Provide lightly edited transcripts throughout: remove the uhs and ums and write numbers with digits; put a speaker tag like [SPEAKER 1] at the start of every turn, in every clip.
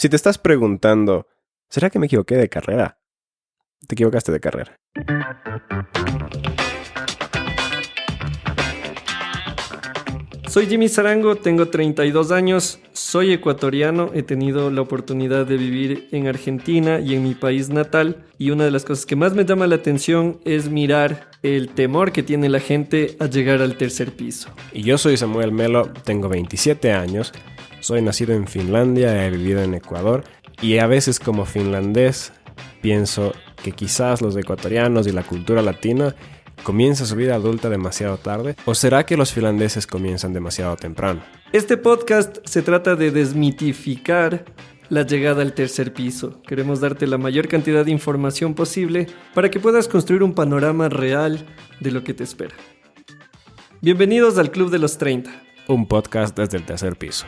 [SPEAKER 1] Si te estás preguntando, ¿será que me equivoqué de carrera? Te equivocaste de carrera.
[SPEAKER 2] Soy Jimmy Sarango, tengo 32 años, soy ecuatoriano, he tenido la oportunidad de vivir en Argentina y en mi país natal, y una de las cosas que más me llama la atención es mirar el temor que tiene la gente a llegar al tercer piso.
[SPEAKER 1] Y yo soy Samuel Melo, tengo 27 años, soy nacido en Finlandia, he vivido en Ecuador, y a veces como finlandés pienso que quizás los ecuatorianos y la cultura latina ¿comienza su vida adulta demasiado tarde? ¿O será que los finlandeses comienzan demasiado temprano?
[SPEAKER 2] Este podcast se trata de desmitificar la llegada al tercer piso. Queremos darte la mayor cantidad de información posible para que puedas construir un panorama real de lo que te espera. Bienvenidos al Club de los 30.
[SPEAKER 1] Un podcast desde el tercer piso.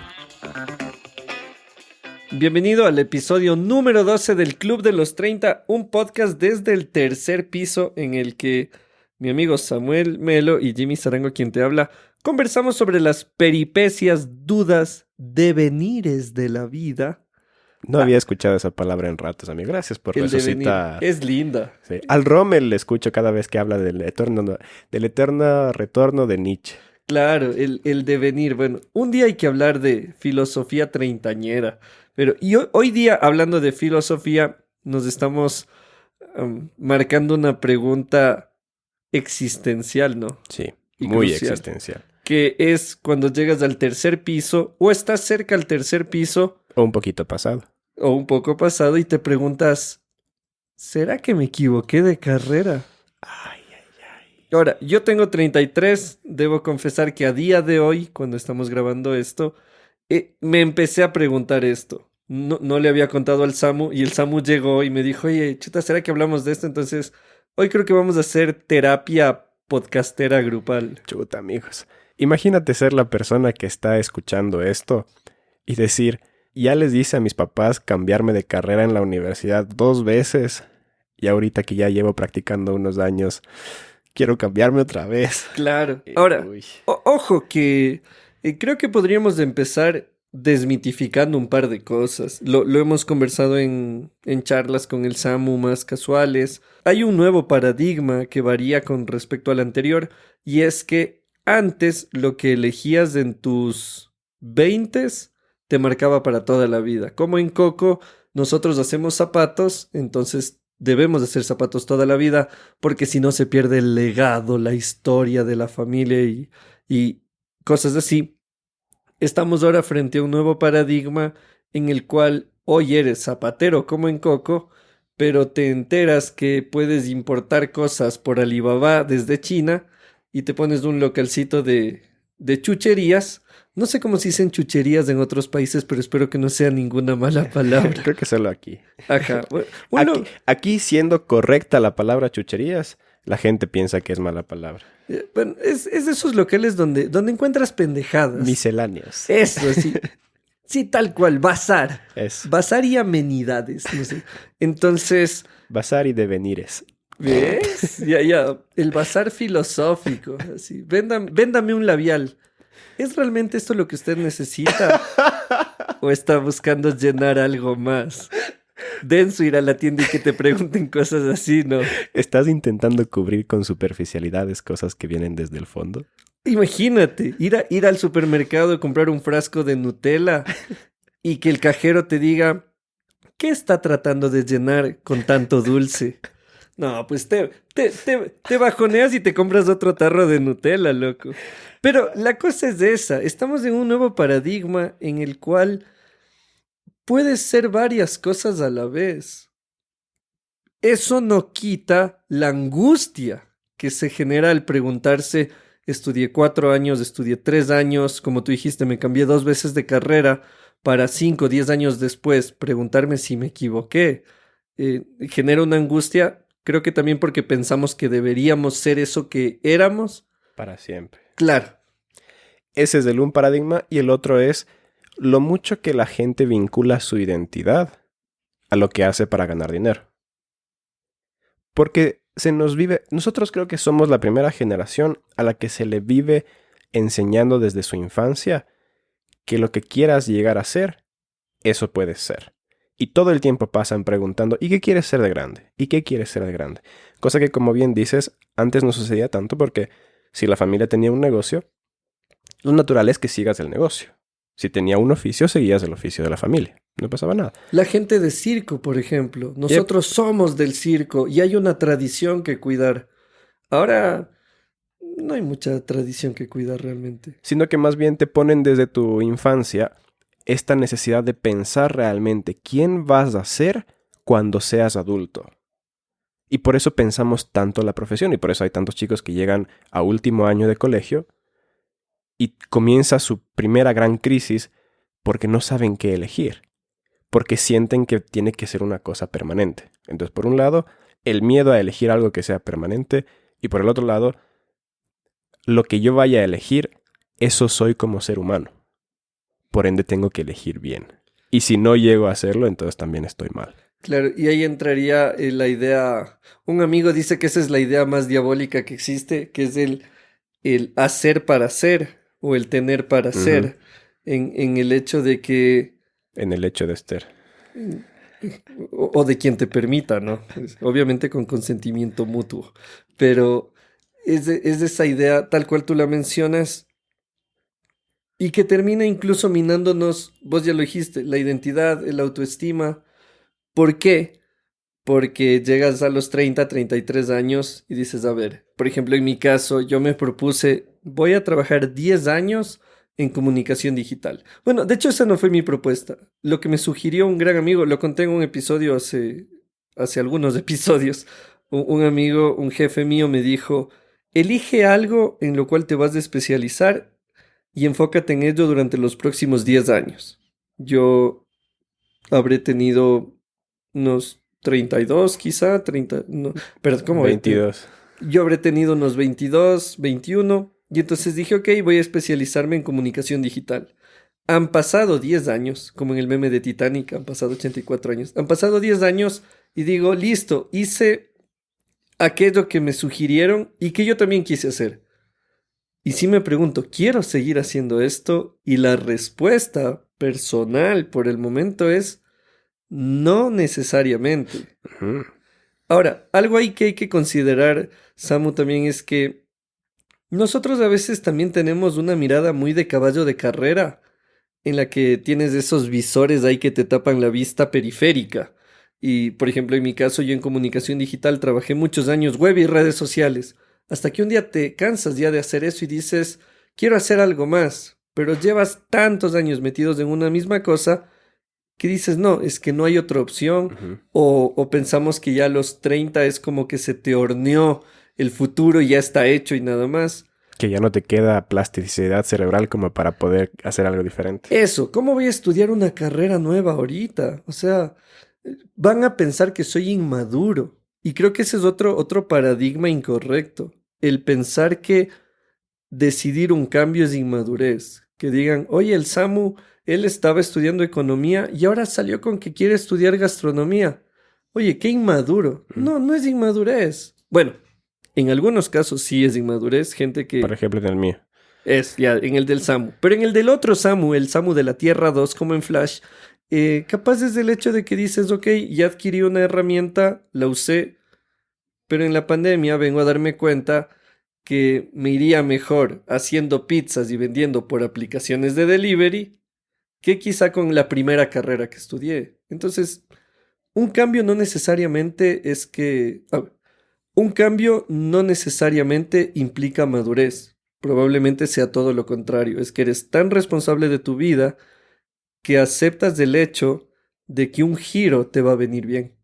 [SPEAKER 2] Bienvenido al episodio número 12 del Club de los 30, un podcast desde el tercer piso en el que mi amigo Samuel Melo y Jimmy Sarango, quien te habla, conversamos sobre las peripecias, dudas, devenires de la vida.
[SPEAKER 1] No había escuchado esa palabra en ratos, amigo. Gracias por resucitar.
[SPEAKER 2] Es linda.
[SPEAKER 1] Sí. Al Rommel le escucho cada vez que habla del eterno retorno de Nietzsche.
[SPEAKER 2] Claro, el devenir. Bueno, un día hay que hablar de filosofía treintañera. Y hoy día, hablando de filosofía, nos estamos marcando una pregunta existencial, ¿no?
[SPEAKER 1] Sí,
[SPEAKER 2] y
[SPEAKER 1] muy
[SPEAKER 2] crucial,
[SPEAKER 1] existencial.
[SPEAKER 2] Que es cuando llegas al tercer piso o estás cerca al tercer piso.
[SPEAKER 1] O un poquito pasado.
[SPEAKER 2] O un poco pasado y te preguntas, ¿será que me equivoqué de carrera?
[SPEAKER 1] Ay.
[SPEAKER 2] Ahora, yo tengo 33, debo confesar que a día de hoy, cuando estamos grabando esto, me empecé a preguntar esto. No le había contado al Samu y el Samu llegó y me dijo, oye, chuta, ¿será que hablamos de esto? Entonces, hoy creo que vamos a hacer terapia podcastera grupal.
[SPEAKER 1] Chuta, amigos. Imagínate ser la persona que está escuchando esto y decir, ya les hice a mis papás cambiarme de carrera en la universidad 2 veces y ahorita que ya llevo practicando unos años, quiero cambiarme otra vez.
[SPEAKER 2] Claro. Ahora, ojo que creo que podríamos empezar desmitificando un par de cosas. Lo hemos conversado en charlas con el Samu más casuales. Hay un nuevo paradigma que varía con respecto al anterior y es que antes lo que elegías en tus 20s te marcaba para toda la vida. Como en Coco, nosotros hacemos zapatos, entonces debemos de hacer zapatos toda la vida porque si no se pierde el legado, la historia de la familia y cosas así. Estamos ahora frente a un nuevo paradigma en el cual hoy eres zapatero como en Coco, pero te enteras que puedes importar cosas por Alibaba desde China y te pones un localcito de chucherías. No sé cómo se dicen chucherías en otros países, pero espero que no sea ninguna mala palabra.
[SPEAKER 1] Creo que solo aquí.
[SPEAKER 2] Ajá. Bueno,
[SPEAKER 1] aquí siendo correcta la palabra chucherías, la gente piensa que es mala palabra.
[SPEAKER 2] Bueno, es de esos locales donde encuentras pendejadas.
[SPEAKER 1] Misceláneos.
[SPEAKER 2] Eso, sí. Sí, tal cual, bazar.
[SPEAKER 1] Eso.
[SPEAKER 2] Bazar y amenidades, no sé. Entonces...
[SPEAKER 1] Bazar y devenires.
[SPEAKER 2] ¿Ves? Ya, el bazar filosófico, así. Véndame un labial. ¿Es realmente esto lo que usted necesita? ¿O está buscando llenar algo más? Denso ir a la tienda y que te pregunten cosas así, ¿no?
[SPEAKER 1] ¿Estás intentando cubrir con superficialidades cosas que vienen desde el fondo?
[SPEAKER 2] Imagínate, ir al supermercado y comprar un frasco de Nutella y que el cajero te diga, ¿qué está tratando de llenar con tanto dulce? No, pues te bajoneas y te compras otro tarro de Nutella, loco. Pero la cosa es esa, estamos en un nuevo paradigma en el cual puedes ser varias cosas a la vez. Eso no quita la angustia que se genera al preguntarse, estudié 4 años, estudié 3 años, como tú dijiste, me cambié 2 veces de carrera para 5 o 10 años después preguntarme si me equivoqué. Genera una angustia, creo que también porque pensamos que deberíamos ser eso que éramos.
[SPEAKER 1] Para siempre.
[SPEAKER 2] Claro.
[SPEAKER 1] Ese es un paradigma y el otro es lo mucho que la gente vincula su identidad a lo que hace para ganar dinero. Porque nosotros creo que somos la primera generación a la que se le vive enseñando desde su infancia que lo que quieras llegar a ser, eso puedes ser. Y todo el tiempo pasan preguntando, ¿y qué quieres ser de grande? ¿Y qué quieres ser de grande? Cosa que, como bien dices, antes no sucedía tanto porque si la familia tenía un negocio, lo natural es que sigas el negocio. Si tenía un oficio, seguías el oficio de la familia. No pasaba nada.
[SPEAKER 2] La gente de circo, por ejemplo.
[SPEAKER 1] Yep.
[SPEAKER 2] Nosotros somos del circo y hay una tradición que cuidar. Ahora no hay mucha tradición que cuidar realmente.
[SPEAKER 1] Sino que más bien te ponen desde tu infancia esta necesidad de pensar realmente quién vas a ser cuando seas adulto. Y por eso pensamos tanto la profesión y por eso hay tantos chicos que llegan a último año de colegio y comienza su primera gran crisis porque no saben qué elegir, porque sienten que tiene que ser una cosa permanente. Entonces, por un lado, el miedo a elegir algo que sea permanente y por el otro lado, lo que yo vaya a elegir, eso soy como ser humano. Por ende, tengo que elegir bien. Y si no llego a hacerlo, entonces también estoy mal.
[SPEAKER 2] Claro, y ahí entraría la idea, un amigo dice que esa es la idea más diabólica que existe, que es el hacer para ser o el tener para
[SPEAKER 1] Ujú.
[SPEAKER 2] ser, en el hecho de que,
[SPEAKER 1] En el hecho de estar.
[SPEAKER 2] o de quien te permita, ¿no? Obviamente con consentimiento mutuo, pero es de esa idea tal cual tú la mencionas y que termina incluso minándonos, vos ya lo dijiste, la identidad, el autoestima. ¿Por qué? Porque llegas a los 33 años y dices, a ver, por ejemplo, en mi caso, yo me propuse, voy a trabajar 10 años en comunicación digital. Bueno, de hecho, esa no fue mi propuesta. Lo que me sugirió un gran amigo, lo conté en un episodio hace algunos episodios. Un amigo, un jefe mío me dijo, elige algo en lo cual te vas a especializar y enfócate en ello durante los próximos 10 años. Yo habré tenido unos 32 quizá, 30 no, pero ¿cómo?
[SPEAKER 1] 22.
[SPEAKER 2] Yo habré tenido unos 22 21 y entonces dije, ok, voy a especializarme en comunicación digital. Han pasado 10 años, como en el meme de Titanic, han pasado 84 años. Han pasado 10 años y digo, listo, hice aquello que me sugirieron y que yo también quise hacer. Y si me pregunto, ¿quiero seguir haciendo esto? Y la respuesta personal por el momento es no necesariamente.
[SPEAKER 1] Ujú.
[SPEAKER 2] Ahora, algo ahí que hay que considerar, Samu, también es que nosotros a veces también tenemos una mirada muy de caballo de carrera, en la que tienes esos visores ahí que te tapan la vista periférica. Y, por ejemplo, en mi caso, yo en comunicación digital trabajé muchos años web y redes sociales, hasta que un día te cansas ya de hacer eso y dices, quiero hacer algo más, pero llevas tantos años metidos en una misma cosa que dices, no, es que no hay otra opción,
[SPEAKER 1] Ujú.
[SPEAKER 2] o pensamos que ya a los 30 es como que se te horneó el futuro y ya está hecho y nada más.
[SPEAKER 1] Que ya no te queda plasticidad cerebral como para poder hacer algo diferente.
[SPEAKER 2] Eso, ¿cómo voy a estudiar una carrera nueva ahorita? O sea, van a pensar que soy inmaduro. Y creo que ese es otro paradigma incorrecto. El pensar que decidir un cambio es inmadurez. Que digan, oye, el Samu, él estaba estudiando economía y ahora salió con que quiere estudiar gastronomía. Oye, qué inmaduro.
[SPEAKER 1] Ujú.
[SPEAKER 2] No, no es inmadurez. Bueno, en algunos casos sí es inmadurez, gente
[SPEAKER 1] Por
[SPEAKER 2] que
[SPEAKER 1] ejemplo, en el mío.
[SPEAKER 2] es ya en el del Samu. Pero en el del otro Samu, el Samu de la Tierra 2 como en Flash, capaz es el hecho de que dices, ok, ya adquirí una herramienta, la usé, pero en la pandemia vengo a darme cuenta que me iría mejor haciendo pizzas y vendiendo por aplicaciones de delivery que quizá con la primera carrera que estudié. Entonces, un cambio no necesariamente es que... un cambio no necesariamente implica madurez. Probablemente sea todo lo contrario. Es que eres tan responsable de tu vida que aceptas el hecho de que un giro te va a venir bien.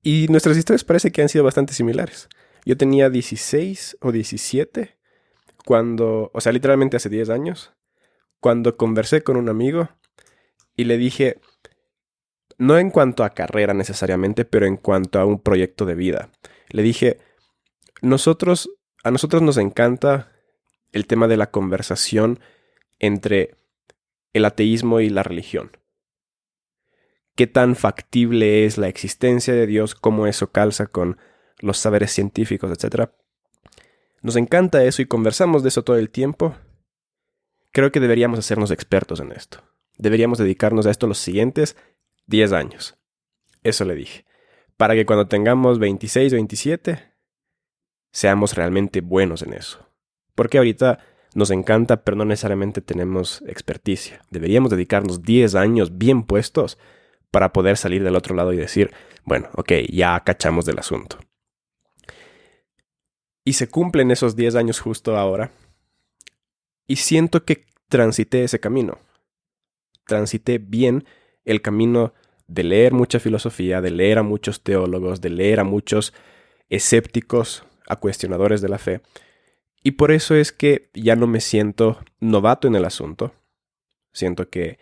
[SPEAKER 1] Y nuestras historias parece que han sido bastante similares. Yo tenía 16 o 17 cuando, o sea, literalmente hace 10 años, cuando conversé con un amigo y le dije, no en cuanto a carrera necesariamente, pero en cuanto a un proyecto de vida. Le dije, nosotros, a nosotros nos encanta el tema de la conversación entre el ateísmo y la religión. ¿Qué tan factible es la existencia de Dios? ¿Cómo eso calza con los saberes científicos, etcétera? Nos encanta eso y conversamos de eso todo el tiempo. Creo que deberíamos hacernos expertos en esto. Deberíamos dedicarnos a esto los siguientes 10 años. Eso le dije. Para que cuando tengamos 26, 27, seamos realmente buenos en eso. Porque ahorita nos encanta, pero no necesariamente tenemos experticia. Deberíamos dedicarnos 10 años bien puestos para poder salir del otro lado y decir, bueno, ok, ya cachamos del asunto. Y se cumplen esos 10 años justo ahora. Y siento que transité ese camino. Transité bien el camino de leer mucha filosofía, de leer a muchos teólogos, de leer a muchos escépticos, a cuestionadores de la fe. Y por eso es que ya no me siento novato en el asunto. Siento que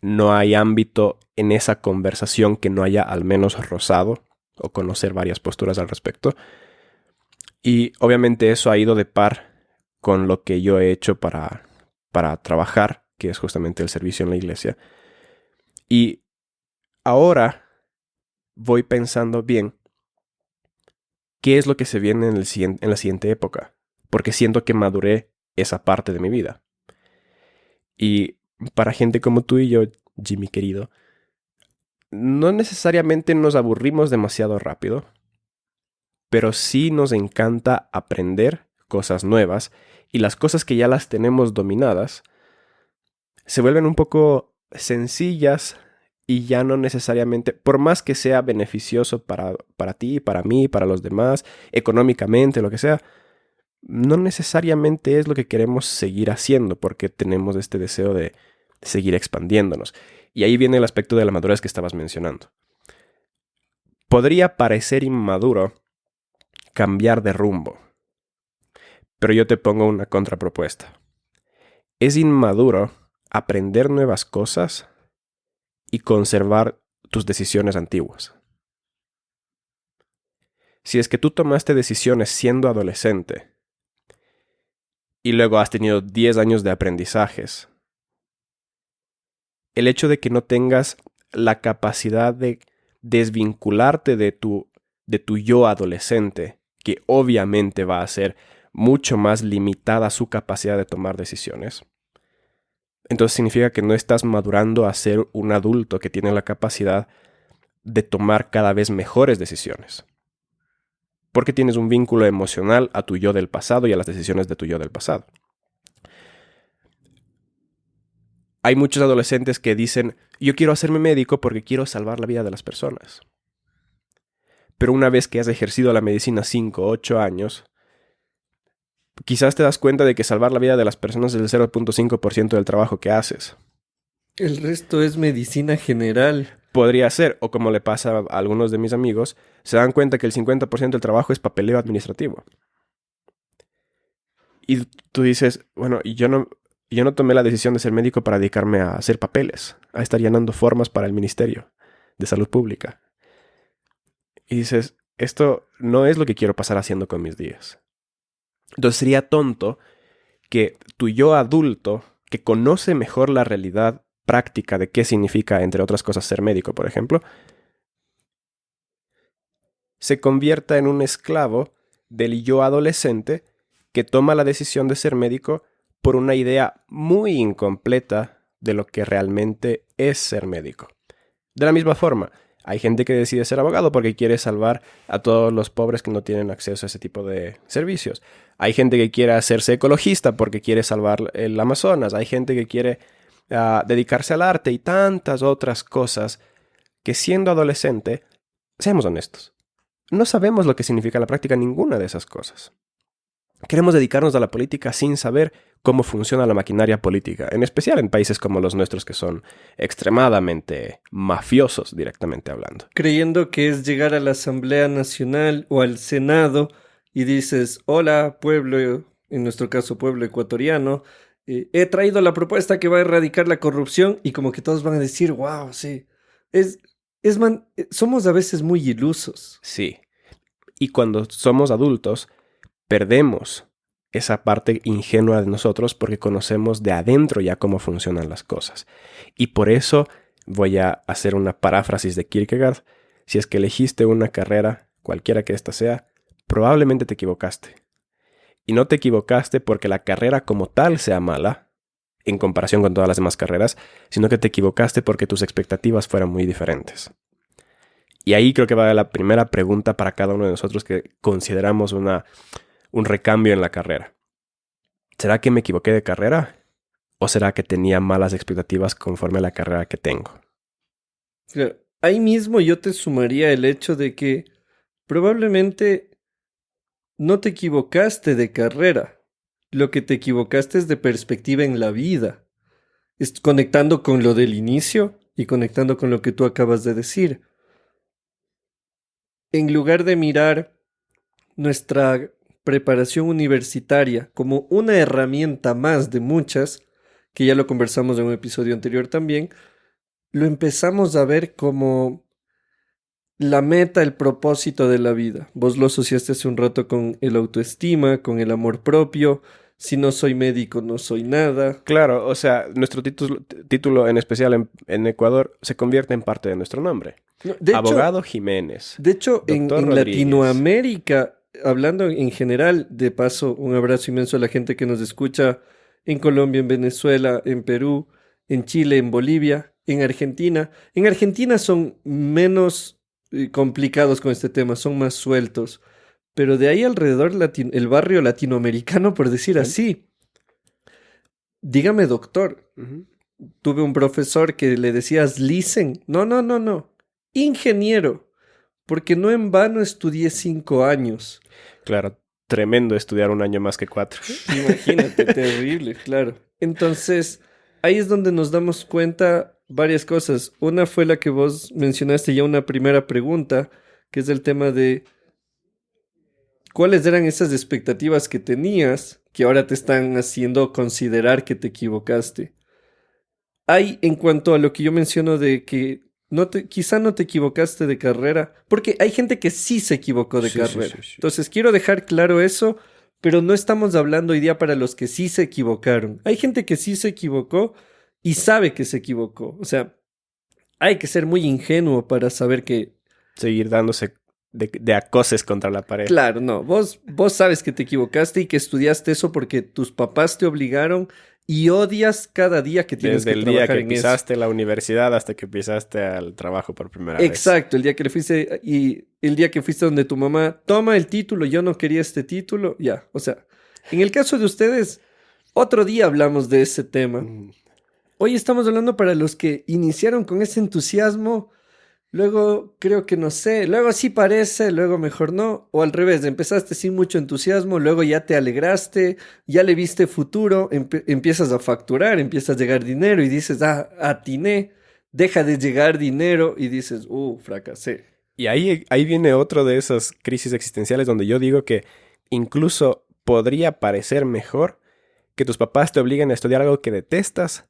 [SPEAKER 1] no hay ámbito en esa conversación que no haya al menos rozado o conocer varias posturas al respecto. Y obviamente eso ha ido de par con lo que yo he hecho para trabajar, que es justamente el servicio en la iglesia. Y ahora voy pensando bien qué es lo que se viene en la siguiente época, porque siento que maduré esa parte de mi vida. Y para gente como tú y yo, Jimmy querido, no necesariamente nos aburrimos demasiado rápido, pero sí nos encanta aprender cosas nuevas, y las cosas que ya las tenemos dominadas se vuelven un poco sencillas y ya no necesariamente, por más que sea beneficioso para ti, para mí, para los demás, económicamente, lo que sea, no necesariamente es lo que queremos seguir haciendo porque tenemos este deseo de seguir expandiéndonos. Y ahí viene el aspecto de la madurez que estabas mencionando. Podría parecer inmaduro cambiar de rumbo, pero yo te pongo una contrapropuesta. Es inmaduro aprender nuevas cosas y conservar tus decisiones antiguas. Si es que tú tomaste decisiones siendo adolescente y luego has tenido 10 años de aprendizajes, el hecho de que no tengas la capacidad de desvincularte de tu yo adolescente, que obviamente va a ser mucho más limitada su capacidad de tomar decisiones, entonces significa que no estás madurando a ser un adulto que tiene la capacidad de tomar cada vez mejores decisiones. Porque tienes un vínculo emocional a tu yo del pasado y a las decisiones de tu yo del pasado. Hay muchos adolescentes que dicen, yo quiero hacerme médico porque quiero salvar la vida de las personas. Pero una vez que has ejercido la medicina 5 o 8 años, quizás te das cuenta de que salvar la vida de las personas es el 0.5% del trabajo que haces.
[SPEAKER 2] El resto es medicina general.
[SPEAKER 1] Podría ser, o como le pasa a algunos de mis amigos, se dan cuenta que el 50% del trabajo es papeleo administrativo. Y tú dices, bueno, yo no tomé la decisión de ser médico para dedicarme a hacer papeles, a estar llenando formas para el Ministerio de Salud Pública. Y dices, esto no es lo que quiero pasar haciendo con mis días. Entonces sería tonto que tu yo adulto, que conoce mejor la realidad práctica de qué significa, entre otras cosas, ser médico, por ejemplo, se convierta en un esclavo del yo adolescente que toma la decisión de ser médico por una idea muy incompleta de lo que realmente es ser médico. De la misma forma, hay gente que decide ser abogado porque quiere salvar a todos los pobres que no tienen acceso a ese tipo de servicios. Hay gente que quiere hacerse ecologista porque quiere salvar el Amazonas. Hay gente que quiere dedicarse al arte y tantas otras cosas que, siendo adolescente, seamos honestos, no sabemos lo que significa la práctica ninguna de esas cosas. Queremos dedicarnos a la política sin saber cómo funciona la maquinaria política, en especial en países como los nuestros que son extremadamente mafiosos, directamente hablando.
[SPEAKER 2] Creyendo que es llegar a la Asamblea Nacional o al Senado y dices, hola pueblo, en nuestro caso pueblo ecuatoriano, he traído la propuesta que va a erradicar la corrupción, y como que todos van a decir, wow, sí, somos a veces muy ilusos.
[SPEAKER 1] Sí, y cuando somos adultos, perdemos esa parte ingenua de nosotros porque conocemos de adentro ya cómo funcionan las cosas. Y por eso voy a hacer una paráfrasis de Kierkegaard. Si es que elegiste una carrera, cualquiera que ésta sea, probablemente te equivocaste. Y no te equivocaste porque la carrera como tal sea mala. en comparación con todas las demás carreras, sino que te equivocaste porque tus expectativas fueron muy diferentes. Y ahí creo que va la primera pregunta para cada uno de nosotros que consideramos un recambio en la carrera. ¿Será que me equivoqué de carrera? ¿O será que tenía malas expectativas conforme a la carrera que tengo?
[SPEAKER 2] Claro, ahí mismo yo te sumaría el hecho de que probablemente no te equivocaste de carrera. Lo que te equivocaste es de perspectiva en la vida. Conectando con lo del inicio y conectando con lo que tú acabas de decir. En lugar de mirar nuestra preparación universitaria como una herramienta más de muchas, que ya lo conversamos en un episodio anterior también, lo empezamos a ver como la meta, el propósito de la vida. Vos lo asociaste hace un rato con el autoestima, con el amor propio. Si no soy médico, no soy nada.
[SPEAKER 1] Claro, o sea, nuestro título en especial en Ecuador se convierte en parte de nuestro nombre.
[SPEAKER 2] No,
[SPEAKER 1] Abogado Jiménez.
[SPEAKER 2] De hecho, en
[SPEAKER 1] Doctor Rodríguez.
[SPEAKER 2] Latinoamérica, hablando en general, de paso, un abrazo inmenso a la gente que nos escucha en Colombia, en Venezuela, en Perú, en Chile, en Bolivia, en Argentina. En Argentina son menos complicados con este tema, son más sueltos. Pero de ahí alrededor, el barrio latinoamericano, por decir así, dígame doctor. Tuve un profesor que le decías listen. No, no, no, no. Ingeniero. Porque no en vano estudié 5 años.
[SPEAKER 1] Claro, tremendo estudiar un año más que 4.
[SPEAKER 2] Imagínate, terrible, claro. Entonces, ahí es donde nos damos cuenta varias cosas. Una fue la que vos mencionaste ya una primera pregunta, que es el tema de cuáles eran esas expectativas que tenías que ahora te están haciendo considerar que te equivocaste. Hay, en cuanto a lo que yo menciono de que quizá no te equivocaste de carrera, porque hay gente que sí se equivocó de carrera.
[SPEAKER 1] Sí.
[SPEAKER 2] Entonces, quiero dejar claro eso, pero no estamos hablando hoy día para los que sí se equivocaron. Hay gente que sí se equivocó y sabe que se equivocó. O sea, hay que ser muy ingenuo para saber que...
[SPEAKER 1] Seguir dándose de acoses contra la pared.
[SPEAKER 2] Claro, no. Vos sabes que te equivocaste y que estudiaste eso porque tus papás te obligaron y odias cada día que tienes
[SPEAKER 1] Desde
[SPEAKER 2] que
[SPEAKER 1] el
[SPEAKER 2] trabajar
[SPEAKER 1] día que
[SPEAKER 2] en
[SPEAKER 1] pisaste la universidad hasta que pisaste al trabajo por primera vez.
[SPEAKER 2] Exacto, el día que le fuiste y el día que fuiste donde tu mamá toma el título, yo no quería este título, ya. O sea, en el caso de ustedes, otro día hablamos de ese tema. Hoy estamos hablando para los que iniciaron con ese entusiasmo. Luego creo que no sé, luego sí parece, luego mejor no, o al revés, empezaste sin mucho entusiasmo, luego ya te alegraste, ya le viste futuro, empiezas a facturar, empieza a llegar dinero y dices, atiné, deja de llegar dinero y dices, fracasé.
[SPEAKER 1] Y ahí viene otro de esas crisis existenciales donde yo digo que incluso podría parecer mejor que tus papás te obliguen a estudiar algo que detestas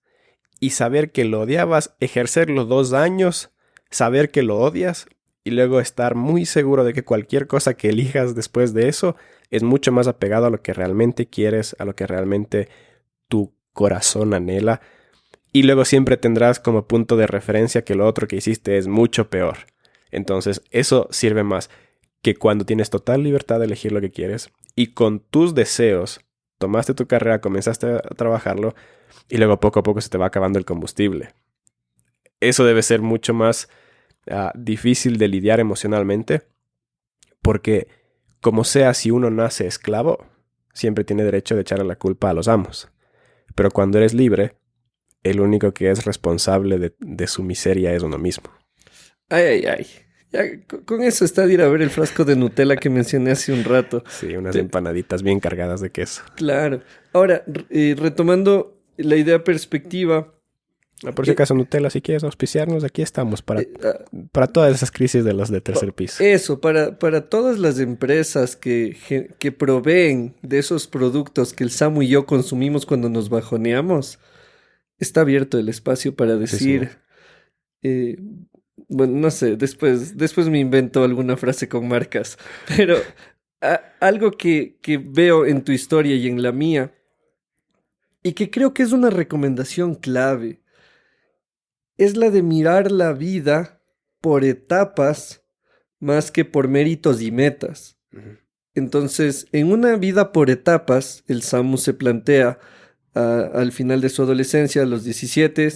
[SPEAKER 1] y saber que lo odiabas, ejercerlo 2 años, saber que lo odias y luego estar muy seguro de que cualquier cosa que elijas después de eso es mucho más apegado a lo que realmente quieres, a lo que realmente tu corazón anhela. Y luego siempre tendrás como punto de referencia que lo otro que hiciste es mucho peor. Entonces eso sirve más que cuando tienes total libertad de elegir lo que quieres y con tus deseos tomaste tu carrera, comenzaste a trabajarlo y luego poco a poco se te va acabando el combustible. Eso debe ser mucho más difícil de lidiar emocionalmente porque como sea, si uno nace esclavo, siempre tiene derecho de echarle la culpa a los amos. Pero cuando eres libre, el único que es responsable de su miseria es uno mismo.
[SPEAKER 2] Ay. Ya, con eso está de ir a ver el frasco de Nutella que mencioné hace un rato.
[SPEAKER 1] Sí, unas empanaditas bien cargadas de queso.
[SPEAKER 2] Claro. Ahora, retomando la idea perspectiva.
[SPEAKER 1] Por si acaso, Nutella, si quieres auspiciarnos, aquí estamos para todas esas crisis de los de tercer piso.
[SPEAKER 2] Eso, para todas las empresas que proveen de esos productos que el Samu y yo consumimos cuando nos bajoneamos, está abierto el espacio para decir... Sí. Bueno, no sé, después me invento alguna frase con marcas, pero algo que veo en tu historia y en la mía, y que creo que es una recomendación clave, es la de mirar la vida por etapas más que por méritos y metas. Entonces, en una vida por etapas, el Samu se plantea al final de su adolescencia, a los 17,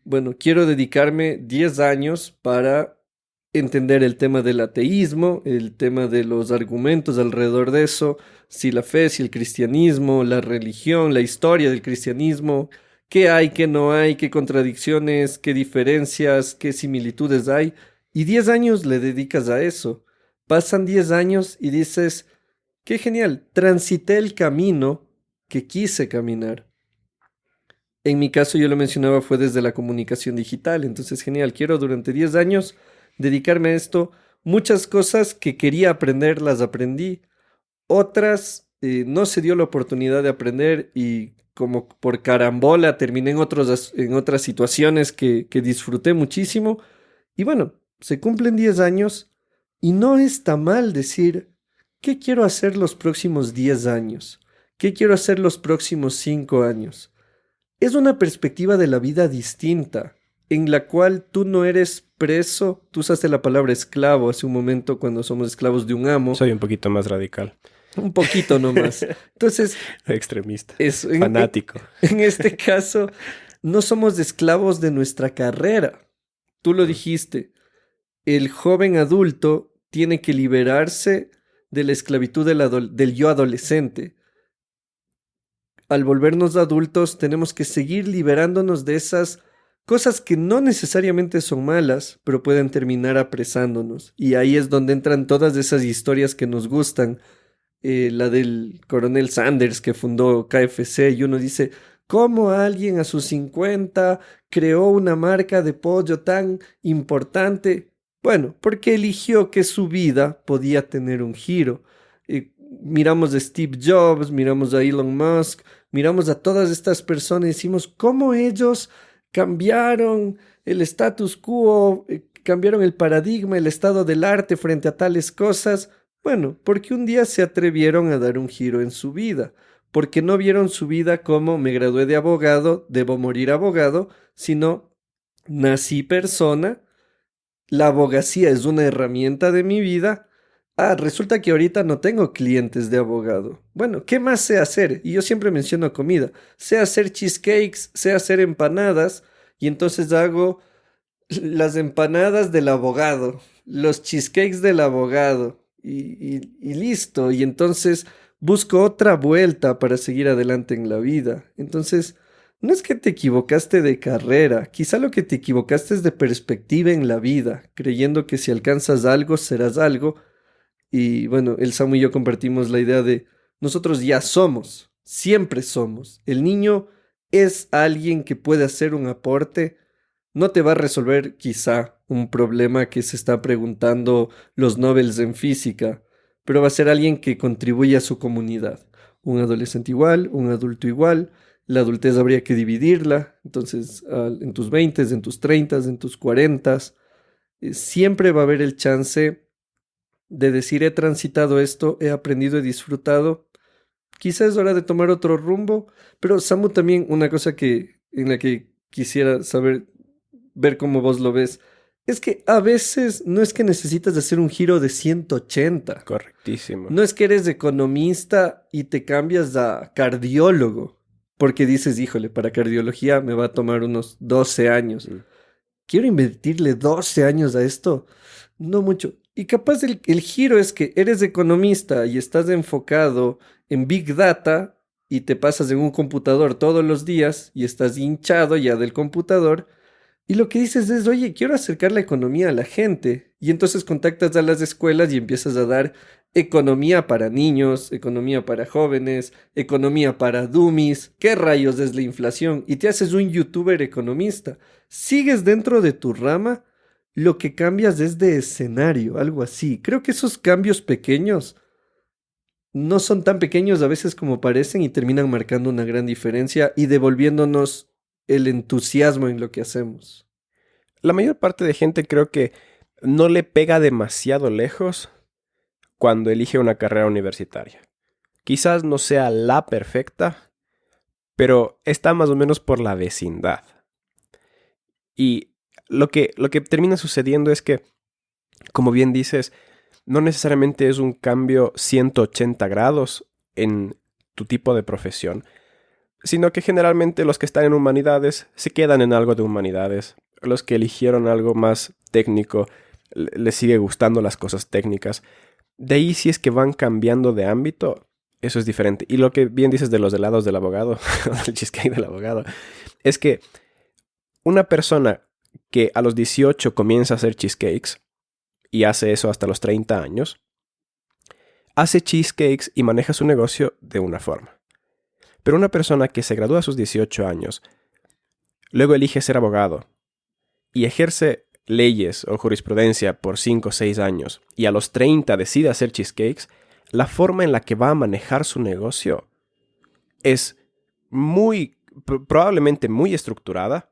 [SPEAKER 2] bueno, quiero dedicarme 10 años para entender el tema del ateísmo, el tema de los argumentos alrededor de eso, si la fe, si el cristianismo, la religión, la historia del cristianismo, qué hay, qué no hay, qué contradicciones, qué diferencias, qué similitudes hay. Y 10 años le dedicas a eso. Pasan 10 años y dices, qué genial, transité el camino que quise caminar. En mi caso, yo lo mencionaba, fue desde la comunicación digital. Entonces, genial, quiero durante 10 años dedicarme a esto. Muchas cosas que quería aprender las aprendí. Otras no se dio la oportunidad de aprender y como por carambola terminé en otras situaciones que disfruté muchísimo. Y bueno, se cumplen 10 años y no está mal decir, ¿qué quiero hacer los próximos 10 años? ¿Qué quiero hacer los próximos 5 años? Es una perspectiva de la vida distinta, en la cual tú no eres preso, tú usaste la palabra esclavo hace un momento cuando somos esclavos de un amo.
[SPEAKER 1] Soy un poquito más radical.
[SPEAKER 2] Un poquito nomás. Entonces...
[SPEAKER 1] Extremista.
[SPEAKER 2] Fanático. En este caso, no somos esclavos de nuestra carrera. Tú lo dijiste. El joven adulto tiene que liberarse de la esclavitud del yo adolescente. Al volvernos adultos, tenemos que seguir liberándonos de esas cosas que no necesariamente son malas, pero pueden terminar apresándonos. Y ahí es donde entran todas esas historias que nos gustan. La del coronel Sanders que fundó KFC, y uno dice, ¿cómo alguien a sus 50 creó una marca de pollo tan importante? Bueno, porque eligió que su vida podía tener un giro. Miramos a Steve Jobs, miramos a Elon Musk, miramos a todas estas personas y decimos, ¿cómo ellos cambiaron el status quo, cambiaron el paradigma, el estado del arte frente a tales cosas? Bueno, porque un día se atrevieron a dar un giro en su vida, porque no vieron su vida como me gradué de abogado, debo morir abogado, sino nací persona, la abogacía es una herramienta de mi vida. Ah, resulta que ahorita no tengo clientes de abogado. Bueno, ¿qué más sé hacer? Y yo siempre menciono comida. Sé hacer cheesecakes, sé hacer empanadas, y entonces hago las empanadas del abogado, los cheesecakes del abogado. Y listo. Y entonces busco otra vuelta para seguir adelante en la vida. Entonces, no es que te equivocaste de carrera, quizá lo que te equivocaste es de perspectiva en la vida, creyendo que si alcanzas algo, serás algo. Y bueno, el Samu y yo compartimos la idea de nosotros ya somos, siempre somos. El niño es alguien que puede hacer un aporte. No te va a resolver quizá un problema que se está preguntando los Nobels en física, pero va a ser alguien que contribuye a su comunidad. Un adolescente igual, un adulto igual. La adultez habría que dividirla, entonces en tus 20, en tus 30, en tus 40, siempre va a haber el chance de decir he transitado esto, he aprendido, he disfrutado. Quizá es hora de tomar otro rumbo, pero Samu también una cosa en la que quisiera saber, ver cómo vos lo ves, es que a veces no es que necesitas hacer un giro de 180.
[SPEAKER 1] Correctísimo.
[SPEAKER 2] No es que eres economista y te cambias a cardiólogo, porque dices, híjole, para cardiología me va a tomar unos 12 años. ¿Quiero invertirle 12 años a esto? No mucho. Y capaz el giro es que eres economista y estás enfocado en Big Data y te pasas en un computador todos los días y estás hinchado ya del computador. Y lo que dices es, oye, quiero acercar la economía a la gente. Y entonces contactas a las escuelas y empiezas a dar economía para niños, economía para jóvenes, economía para dummies. ¿Qué rayos es la inflación? Y te haces un youtuber economista. Sigues dentro de tu rama, lo que cambias es de escenario, algo así. Creo que esos cambios pequeños no son tan pequeños a veces como parecen y terminan marcando una gran diferencia y devolviéndonos el entusiasmo en lo que hacemos.
[SPEAKER 1] La mayor parte de gente creo que no le pega demasiado lejos cuando elige una carrera universitaria. Quizás no sea la perfecta, pero está más o menos por la vecindad. Y lo que termina sucediendo es que, como bien dices, no necesariamente es un cambio 180 grados en tu tipo de profesión, sino que generalmente los que están en humanidades se quedan en algo de humanidades. Los que eligieron algo más técnico les sigue gustando las cosas técnicas. De ahí, si es que van cambiando de ámbito, eso es diferente. Y lo que bien dices de los helados del abogado, del cheesecake del abogado, es que una persona que a los 18 comienza a hacer cheesecakes y hace eso hasta los 30 años, hace cheesecakes y maneja su negocio de una forma. Pero una persona que se gradúa a sus 18 años, luego elige ser abogado y ejerce leyes o jurisprudencia por 5 o 6 años y a los 30 decide hacer cheesecakes, la forma en la que va a manejar su negocio es probablemente muy estructurada.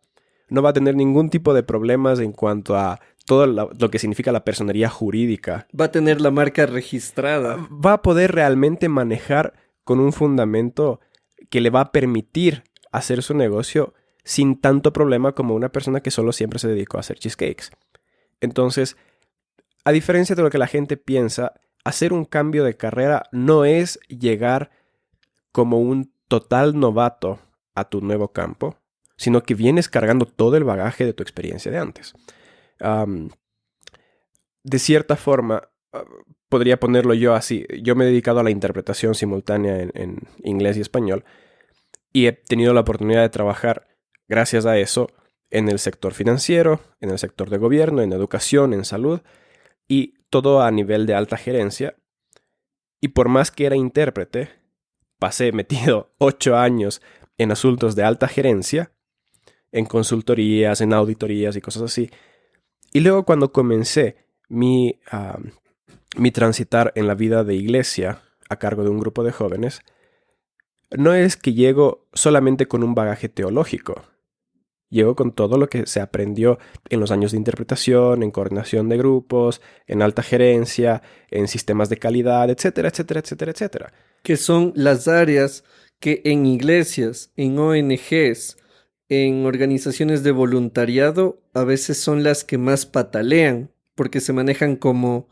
[SPEAKER 1] No va a tener ningún tipo de problemas en cuanto a todo lo que significa la personería jurídica.
[SPEAKER 2] Va a tener la marca registrada.
[SPEAKER 1] Va a poder realmente manejar con un fundamento que le va a permitir hacer su negocio sin tanto problema como una persona que solo siempre se dedicó a hacer cheesecakes. Entonces, a diferencia de lo que la gente piensa, hacer un cambio de carrera no es llegar como un total novato a tu nuevo campo, sino que vienes cargando todo el bagaje de tu experiencia de antes. De cierta forma, podría ponerlo yo así. Yo me he dedicado a la interpretación simultánea en inglés y español y he tenido la oportunidad de trabajar, gracias a eso, en el sector financiero, en el sector de gobierno, en educación, en salud y todo a nivel de alta gerencia. Y por más que era intérprete, pasé metido 8 años en asuntos de alta gerencia, en consultorías, en auditorías y cosas así. Y luego cuando comencé mi transitar en la vida de iglesia a cargo de un grupo de jóvenes, no es que llego solamente con un bagaje teológico. Llego con todo lo que se aprendió en los años de interpretación, en coordinación de grupos, en alta gerencia, en sistemas de calidad, etcétera, etcétera, etcétera, etcétera.
[SPEAKER 2] Que son las áreas que en iglesias, en ONGs, en organizaciones de voluntariado, a veces son las que más patalean, porque se manejan como,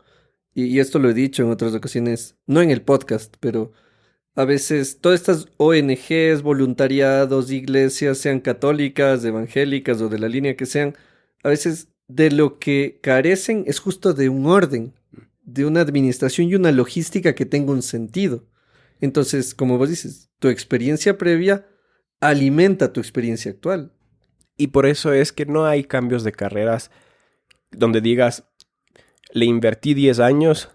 [SPEAKER 2] y esto lo he dicho en otras ocasiones, no en el podcast, pero a veces todas estas ONGs, voluntariados, iglesias, sean católicas, evangélicas o de la línea que sean, a veces de lo que carecen es justo de un orden, de una administración y una logística que tenga un sentido. Entonces, como vos dices, tu experiencia previa alimenta tu experiencia actual.
[SPEAKER 1] Y por eso es que no hay cambios de carreras donde digas, le invertí 10 años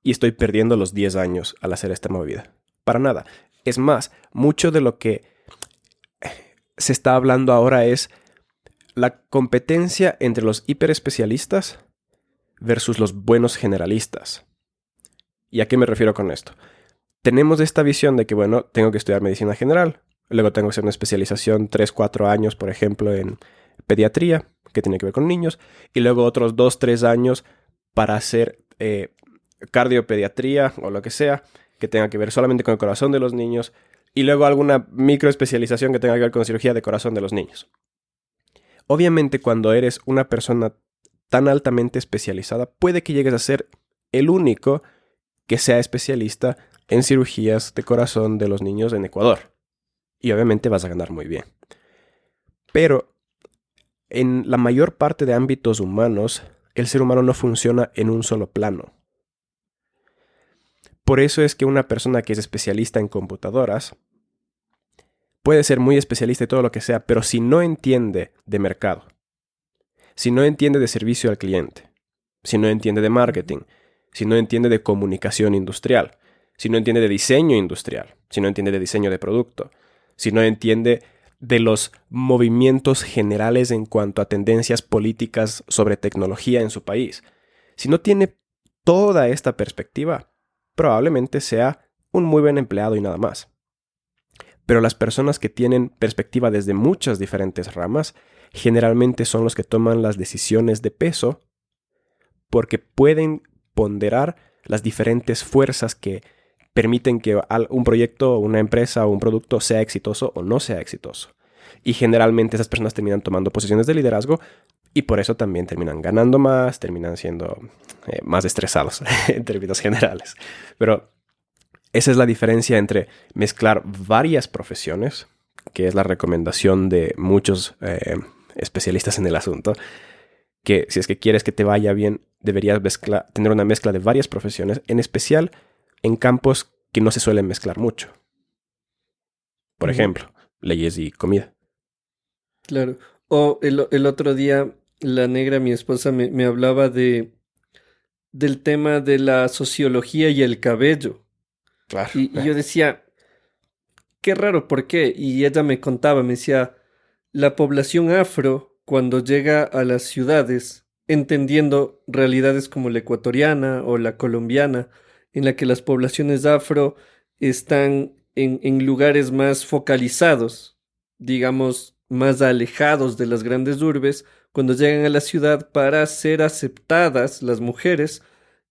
[SPEAKER 1] y estoy perdiendo los 10 años al hacer esta movida. Para nada. Es más, mucho de lo que se está hablando ahora es la competencia entre los hiperespecialistas versus los buenos generalistas. ¿Y a qué me refiero con esto? Tenemos esta visión de que, bueno, tengo que estudiar medicina general, luego tengo que hacer una especialización 3-4 años, por ejemplo, en pediatría, que tiene que ver con niños, y luego otros 2-3 años para hacer cardiopediatría o lo que sea, que tenga que ver solamente con el corazón de los niños, y luego alguna microespecialización que tenga que ver con cirugía de corazón de los niños. Obviamente, cuando eres una persona tan altamente especializada, puede que llegues a ser el único que sea especialista en cirugías de corazón de los niños en Ecuador. Y obviamente vas a ganar muy bien. Pero en la mayor parte de ámbitos humanos, el ser humano no funciona en un solo plano. Por eso es que una persona que es especialista en computadoras puede ser muy especialista y todo lo que sea, pero si no entiende de mercado, si no entiende de servicio al cliente, si no entiende de marketing, si no entiende de comunicación industrial, si no entiende de diseño industrial, si no entiende de diseño de producto, si no entiende de los movimientos generales en cuanto a tendencias políticas sobre tecnología en su país, si no tiene toda esta perspectiva, probablemente sea un muy buen empleado y nada más. Pero las personas que tienen perspectiva desde muchas diferentes ramas, generalmente son los que toman las decisiones de peso porque pueden ponderar las diferentes fuerzas que permiten que un proyecto, una empresa o un producto sea exitoso o no sea exitoso. Y generalmente esas personas terminan tomando posiciones de liderazgo y por eso también terminan ganando más, terminan siendo más estresados en términos generales. Pero esa es la diferencia entre mezclar varias profesiones que es la recomendación de muchos especialistas en el asunto, que si es que quieres que te vaya bien, deberías tener una mezcla de varias profesiones, en especial en campos que no se suelen mezclar mucho. Por ejemplo, leyes y comida.
[SPEAKER 2] Claro. O el otro día, la negra, mi esposa, me hablaba del tema de la sociología y el cabello.
[SPEAKER 1] Claro.
[SPEAKER 2] Y yo decía, qué raro, ¿por qué? Y ella me contaba, me decía, la población afro, cuando llega a las ciudades, entendiendo realidades como la ecuatoriana o la colombiana, en la que las poblaciones afro están en lugares más focalizados, digamos, más alejados de las grandes urbes, cuando llegan a la ciudad para ser aceptadas las mujeres,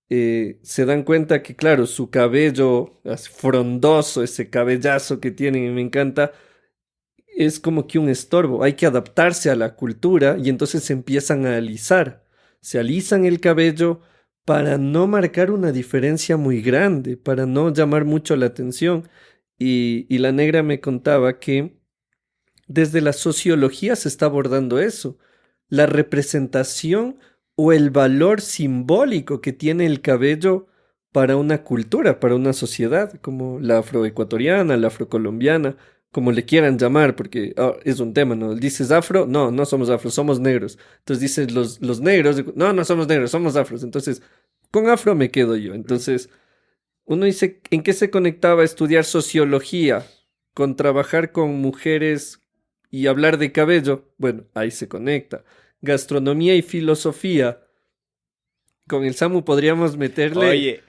[SPEAKER 2] se dan cuenta que, claro, su cabello frondoso, ese cabellazo que tienen, y me encanta, es como que un estorbo. Hay que adaptarse a la cultura y entonces se empiezan a alisar. Se alisan el cabello para no marcar una diferencia muy grande, para no llamar mucho la atención. Y la negra me contaba que desde la sociología se está abordando eso, la representación o el valor simbólico que tiene el cabello para una cultura, para una sociedad, como la afroecuatoriana, la afrocolombiana, como le quieran llamar, porque es un tema, ¿no? Dices afro, no, no somos afros, somos negros. Entonces dices los negros, no, no somos negros, somos afros. Entonces, con afro me quedo yo. Entonces, uno dice, ¿en qué se conectaba estudiar sociología con trabajar con mujeres y hablar de cabello? Bueno, ahí se conecta. Gastronomía y filosofía. Con el Samu podríamos meterle
[SPEAKER 1] Oye.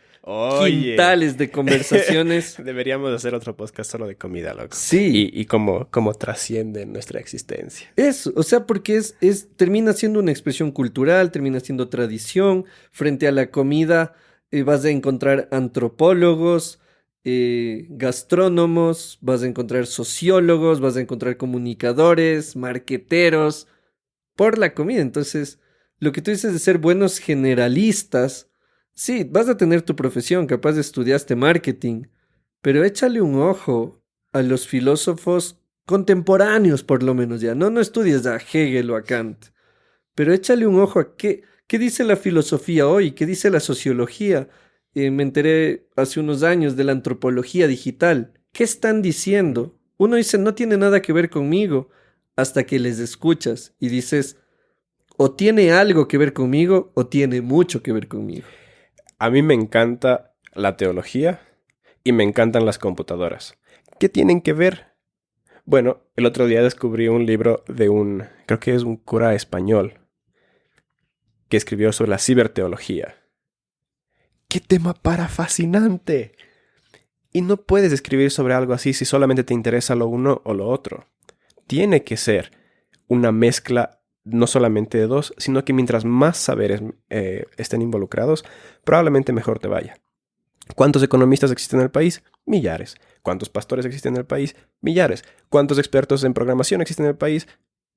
[SPEAKER 2] quintales de conversaciones.
[SPEAKER 1] Deberíamos hacer otro podcast solo de comida, loco.
[SPEAKER 2] Sí.
[SPEAKER 1] Y cómo trasciende nuestra existencia.
[SPEAKER 2] Eso, o sea, porque termina siendo una expresión cultural, termina siendo tradición. Frente a la comida vas a encontrar antropólogos, gastrónomos, vas a encontrar sociólogos, vas a encontrar comunicadores, marqueteros, por la comida. Entonces, lo que tú dices de ser buenos generalistas, sí, vas a tener tu profesión, capaz de estudiaste marketing, pero échale un ojo a los filósofos contemporáneos, por lo menos ya. No estudies a Hegel o a Kant, pero échale un ojo a qué dice la filosofía hoy, qué dice la sociología. Me enteré hace unos años de la antropología digital. ¿Qué están diciendo? Uno dice, no tiene nada que ver conmigo, hasta que les escuchas y dices, o tiene algo que ver conmigo o tiene mucho que ver conmigo.
[SPEAKER 1] A mí me encanta la teología y me encantan las computadoras. ¿Qué tienen que ver? Bueno, el otro día descubrí un libro de creo que es un cura español, que escribió sobre la ciberteología. ¡Qué tema para fascinante! Y no puedes escribir sobre algo así si solamente te interesa lo uno o lo otro. Tiene que ser una mezcla no solamente de dos, sino que mientras más saberes estén involucrados, probablemente mejor te vaya. ¿Cuántos economistas existen en el país? Millares. ¿Cuántos pastores existen en el país? Millares. ¿Cuántos expertos en programación existen en el país?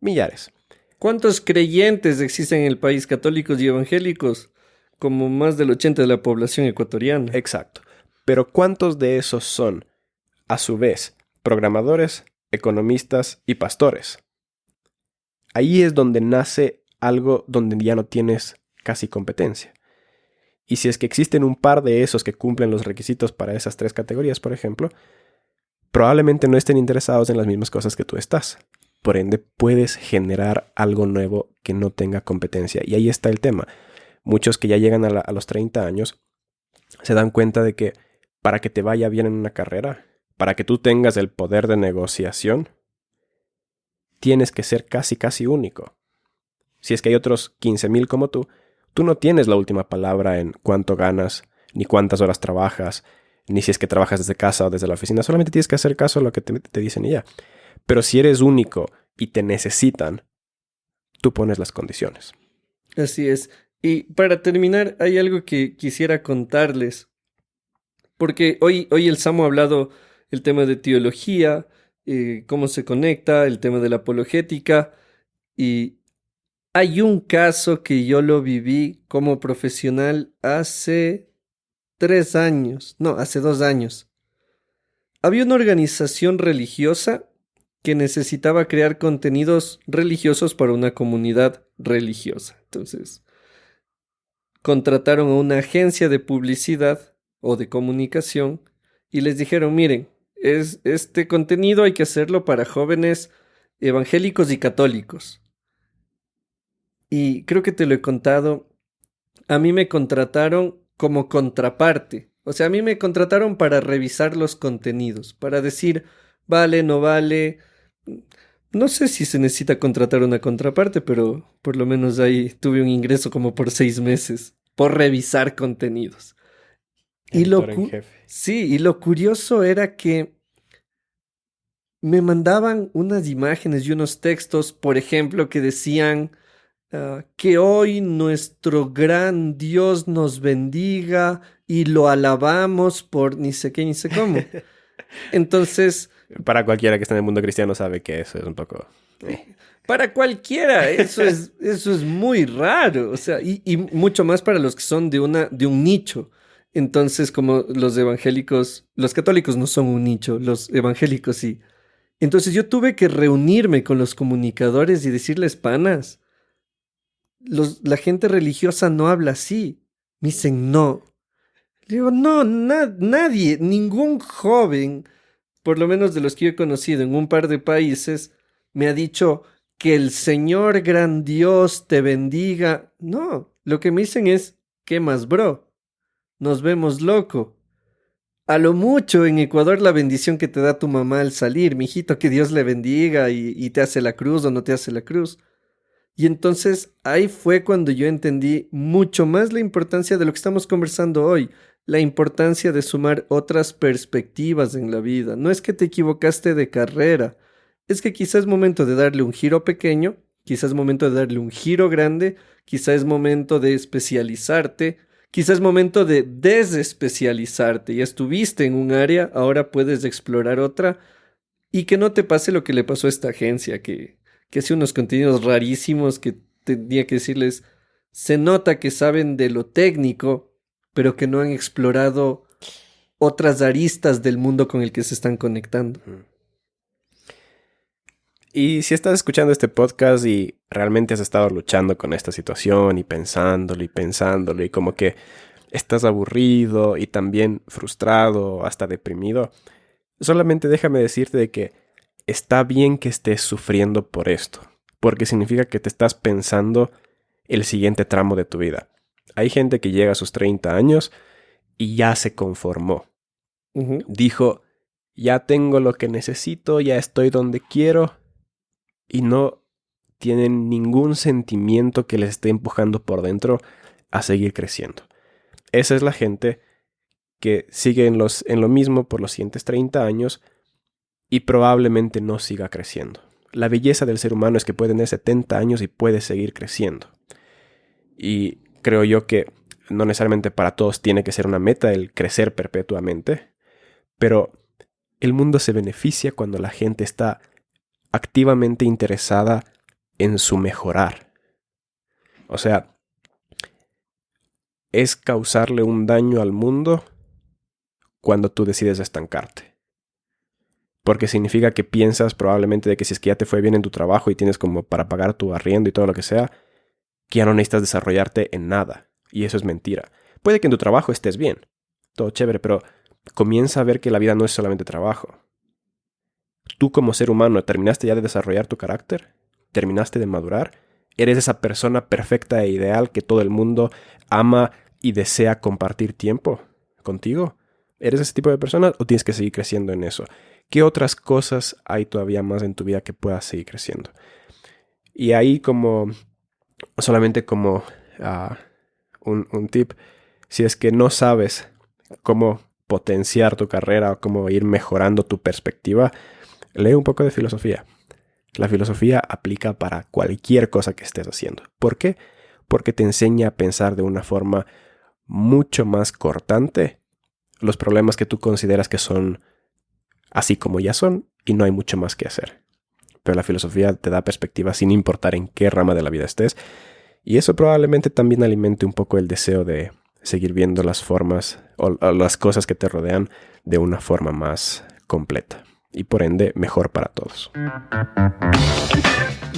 [SPEAKER 1] Millares.
[SPEAKER 2] ¿Cuántos creyentes existen en el país, católicos y evangélicos? Como más del 80% de la población ecuatoriana.
[SPEAKER 1] Exacto. Pero ¿cuántos de esos son, a su vez, programadores, economistas y pastores? Ahí es donde nace algo donde ya no tienes casi competencia. Y si es que existen un par de esos que cumplen los requisitos para esas tres categorías, por ejemplo, probablemente no estén interesados en las mismas cosas que tú estás. Por ende, puedes generar algo nuevo que no tenga competencia. Y ahí está el tema. Muchos que ya llegan a los 30 años se dan cuenta de que para que te vaya bien en una carrera, para que tú tengas el poder de negociación, tienes que ser casi único. Si es que hay otros 15,000 como tú no tienes la última palabra en cuánto ganas, ni cuántas horas trabajas, ni si es que trabajas desde casa o desde la oficina. Solamente tienes que hacer caso a lo que te dicen y ya. Pero si eres único y te necesitan, tú pones las condiciones.
[SPEAKER 2] Así es. Y para terminar, hay algo que quisiera contarles. Porque hoy el Samu ha hablado el tema de teología, cómo se conecta, el tema de la apologética. Y hay un caso que yo lo viví como profesional hace 3 años, no, hace 2 años. Había una organización religiosa que necesitaba crear contenidos religiosos para una comunidad religiosa. Entonces, contrataron a una agencia de publicidad o de comunicación y les dijeron, miren, este contenido hay que hacerlo para jóvenes evangélicos y católicos. Y creo que te lo he contado, a mí me contrataron como contraparte. O sea, a mí me contrataron para revisar los contenidos, para decir, vale, no vale. No sé si se necesita contratar una contraparte, pero por lo menos ahí tuve un ingreso como por 6 meses por revisar contenidos.
[SPEAKER 1] Editor en jefe.
[SPEAKER 2] Sí, y lo curioso era que me mandaban unas imágenes y unos textos, por ejemplo, que decían que hoy nuestro gran Dios nos bendiga y lo alabamos por ni sé qué, ni sé cómo. Entonces,
[SPEAKER 1] para cualquiera que esté en el mundo cristiano sabe que eso es un poco...
[SPEAKER 2] Para cualquiera, eso es muy raro. O sea, y mucho más para los que son de un nicho. Entonces, como los evangélicos, los católicos no son un nicho, los evangélicos sí. Entonces yo tuve que reunirme con los comunicadores y decirles, panas, la gente religiosa no habla así. Me dicen, no. Le digo, no, nadie, ningún joven, por lo menos de los que yo he conocido en un par de países, me ha dicho que el Señor gran Dios te bendiga. No, lo que me dicen es, ¿qué más, bro? Nos vemos loco. A lo mucho en Ecuador la bendición que te da tu mamá al salir, mijito, que Dios le bendiga y te hace la cruz o no te hace la cruz. Y entonces ahí fue cuando yo entendí mucho más la importancia de lo que estamos conversando hoy, la importancia de sumar otras perspectivas en la vida. No es que te equivocaste de carrera, es que quizás es momento de darle un giro pequeño, quizás es momento de darle un giro grande, quizás es momento de especializarte, quizás es momento de desespecializarte. Ya estuviste en un área, ahora puedes explorar otra y que no te pase lo que le pasó a esta agencia, que hace unos contenidos rarísimos que tenía que decirles, se nota que saben de lo técnico, pero que no han explorado otras aristas del mundo con el que se están conectando.
[SPEAKER 1] Y si estás escuchando este podcast y realmente has estado luchando con esta situación y pensándolo y como que estás aburrido y también frustrado, hasta deprimido, solamente déjame decirte de que está bien que estés sufriendo por esto, porque significa que te estás pensando el siguiente tramo de tu vida. Hay gente que llega a sus 30 años y ya se conformó. Dijo, ya tengo lo que necesito, ya estoy donde quiero, y no tienen ningún sentimiento que les esté empujando por dentro a seguir creciendo. Esa es la gente que sigue en lo mismo por los siguientes 30 años y probablemente no siga creciendo. La belleza del ser humano es que puede tener 70 años y puede seguir creciendo. Y creo yo que no necesariamente para todos tiene que ser una meta el crecer perpetuamente, pero el mundo se beneficia cuando la gente está activamente interesada en su mejorar. O sea, es causarle un daño al mundo cuando tú decides estancarte. Porque significa que piensas probablemente de que si es que ya te fue bien en tu trabajo y tienes como para pagar tu arriendo y todo lo que sea, que ya no necesitas desarrollarte en nada. Y eso es mentira. Puede que en tu trabajo estés bien, todo chévere, pero comienza a ver que la vida no es solamente trabajo. Tú como ser humano, ¿terminaste ya de desarrollar tu carácter? ¿Terminaste de madurar? ¿Eres esa persona perfecta e ideal que todo el mundo ama y desea compartir tiempo contigo? ¿Eres ese tipo de persona o tienes que seguir creciendo en eso? ¿Qué otras cosas hay todavía más en tu vida que puedas seguir creciendo? Y ahí solamente como un tip, si es que no sabes cómo potenciar tu carrera o cómo ir mejorando tu perspectiva, lee un poco de filosofía. La filosofía aplica para cualquier cosa que estés haciendo. ¿Por qué? Porque te enseña a pensar de una forma mucho más cortante los problemas que tú consideras que son así como ya son y no hay mucho más que hacer. Pero la filosofía te da perspectiva sin importar en qué rama de la vida estés. Y eso probablemente también alimente un poco el deseo de seguir viendo las formas o las cosas que te rodean de una forma más completa. y por ende mejor para todos.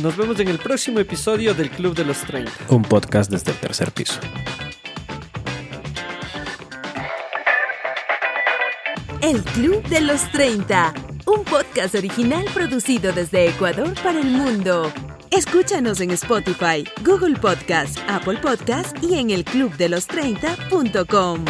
[SPEAKER 2] Nos vemos en el próximo episodio del Club de los 30.
[SPEAKER 1] Un podcast desde el tercer piso.
[SPEAKER 3] El Club de los 30, un podcast original producido desde Ecuador para el mundo. Escúchanos en Spotify, Google Podcast, Apple Podcast y en elclubdelos30.com.